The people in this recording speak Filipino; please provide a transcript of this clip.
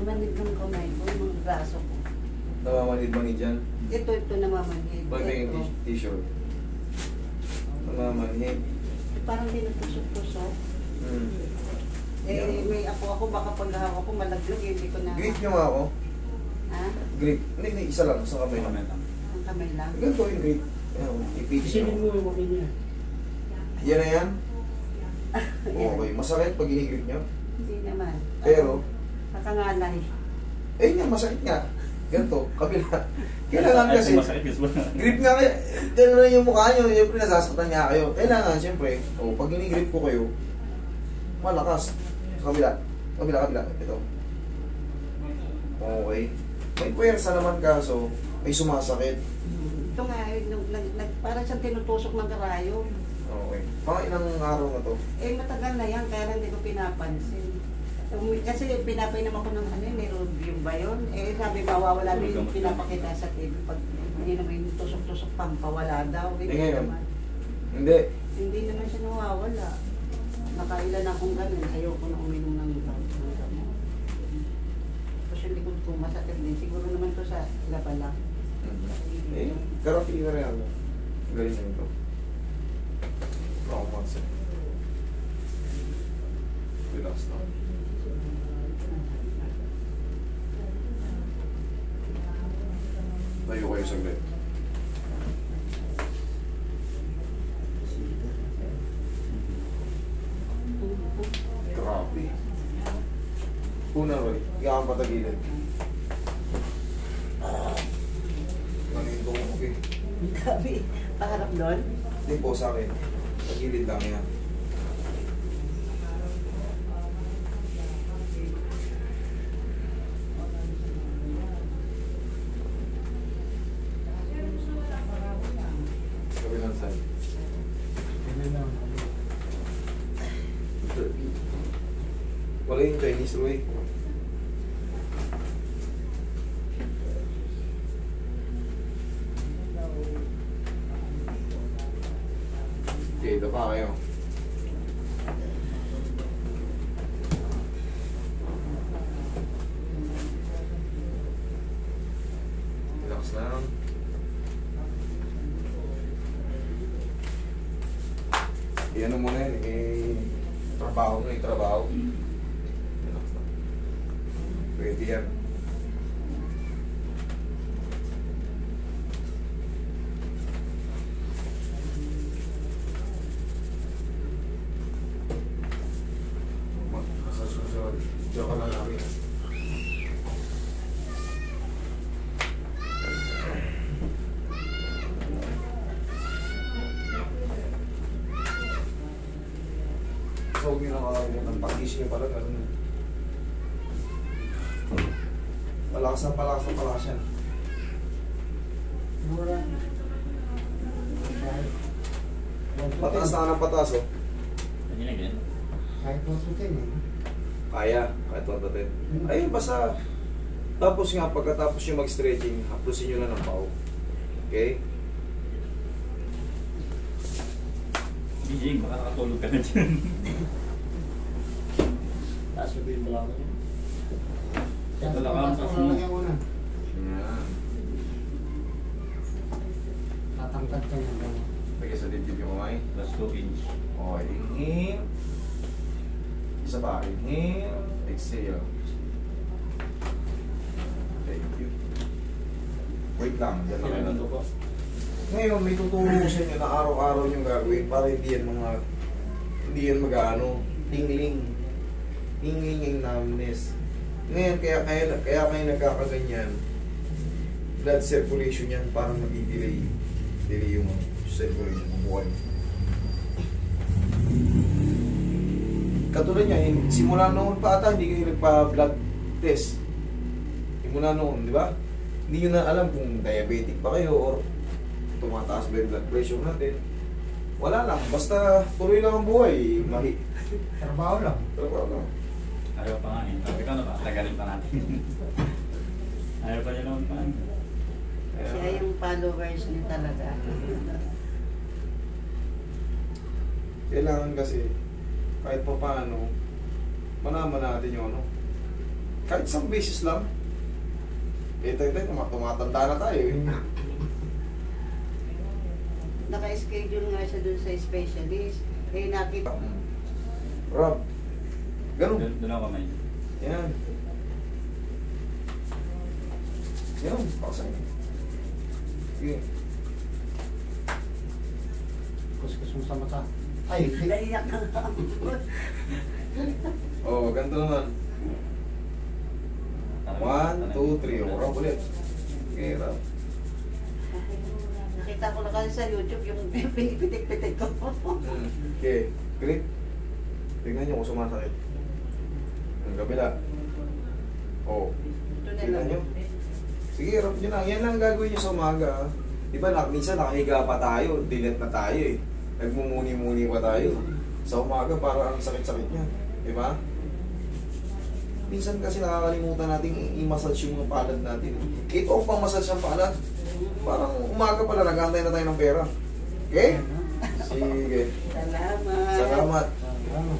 namamanid ng kamay ko, yung mga braso ko. Namamanid-manid dyan. Ito namamanid. Pag yung t-shirt. Namamanid. Parang dinutusok-tusok. Hmm. May ako baka paghahawak ko malaglag, hindi ko na... Grip nyo nga ako. Ha? Grip. Hindi, isa lang. Sa kamay lang. Ang kamay lang. Ganito yung grip. Ayan, ipitin Isilin mo. mo yung kamay niya. Yan na yan. Okay. Masakit pag inigrip nyo. Hindi naman. Pero, Nakangalay. eh nga, masakit nga. Ganito, kabila. Kailangan kasi, grip nga kayo, gano'n yung mukha nyo, siyempre nasasaktan nga kayo. Kailangan, siyempre, pag inigrip ko kayo, malakas. Sa kabila. Kabila. Ito. Okay. May puwersa naman kaso, may sumasakit. Ito nga, parang siyang tinutusok ng karayom. Okay. Mga ilang araw na to? Matagal na yan, kaya lang hindi ko pinapansin. Kasi pinapainom ako ng may rhodium ba yun? Sabi mawawala na yung pinapakita sa TV pag hindi naman yung tusok-tusok pampawala daw. Ngayon? Hindi. Hindi naman siya nawawala. Nakailan akong ganun, ayoko na uminom ng gamot. Tapos yung likod ko masakit din. Siguro naman to sa labala. Karapin na rin ako. Galing na ito. Relax na. Tayo kayo saglit. Grabe. Una, Roy. Ikaw ang patagilid. Ganito ko, okay. Grabe. Paharap doon? Hindi po sa akin. Tagilid lang yan. Kabilang side. Wala yung Chinese, Roy. Okay, ito pa kayo. Relax lang. Ano muna yun, trabaho na yung trabaho. Relax lang. Pwede yan. Sa susunod, diyan ka lang namin. So, huwag nyo nakakalimutan. Pag-isip nyo pala, gano'n. Palakas yan. Mura. Pataas na ka ng pataas, oh. Ano yun again? Kahit masutin eh. Kaya, kahit matatin. Ayun, basta. Tapos nga, pagkatapos nyo mag-stretching, haplusin nyo lang ng pao. Okay? DJ, baka nakatulog ka na dyan. Taas mo yung balaw niya. Ito lang ang taas mo lang una. Yan. Tatangkad ka niya. Lagay sa dibdib yung kamay. Plus 2 inch. Okay, inhale. Isa pa, inhale. Exhale. Thank you. Wait lang, dyan lang Kailan yun. ito po? Ngayon, may tutulong sa inyo na araw-araw yung gagawin para hindi yan mag-ano, tingling. Tingling yung numbness. Ngayon, kaya kayo nagkakaganyan, blood circulation yan parang nag-delay. Delay yung circulation ng buhay. Katulad niya, simula noon pa ata, hindi kayo nagpa-blood test. Simula noon, di ba? Hindi nyo na alam kung diabetic pa kayo or tumataas ba yung blood pressure natin. Wala lang, basta tuloy lang ang buhay. Trabaho lang. Trabaho lang. Ayaw pa nga eh. Sabi ko na ba, tagalin pa natin. Ayaw pa niya naman pa. Siya yung followers niya talaga. Kailangan kasi, kahit pa paano, manaman natin yung ano, Kahit isang beses lang. Eh, tayo, tumatanda na tayo eh. Naka-schedule nga siya dun sa specialist. Eh, nakita. Rob, ganun. Doon ako kamay. Yan. Yan, pakasay. Sige. Kuskus mo sa mata. Ay, Naiyak na nga. Oh, ganito naman. 1, 2, 3. O, Rob ulit. Okay, Rob. Nakita ko na kasi sa YouTube yung pinipitik-pitik ko. Okay, grip. Tingnan nyo kung sumasakit. Ang kabila. Oh, Ito na tingnan lang. nyo. Sige, Rob nyo lang. Yan lang gagawin nyo sa umaga. Diba, minsan nakahiga pa tayo. Dilat na tayo eh. Nagmumuni-muni pa tayo. Sa umaga, para ang sakit-sakit niya. Diba? Minsan kasi nakakalimutan natin i-massage yung mga palad natin. Ito ang pang-massage ng palad. Parang umaga pala, nag-aantay na tayo ng pera. Okay? Sige. Salamat. Salamat. ano,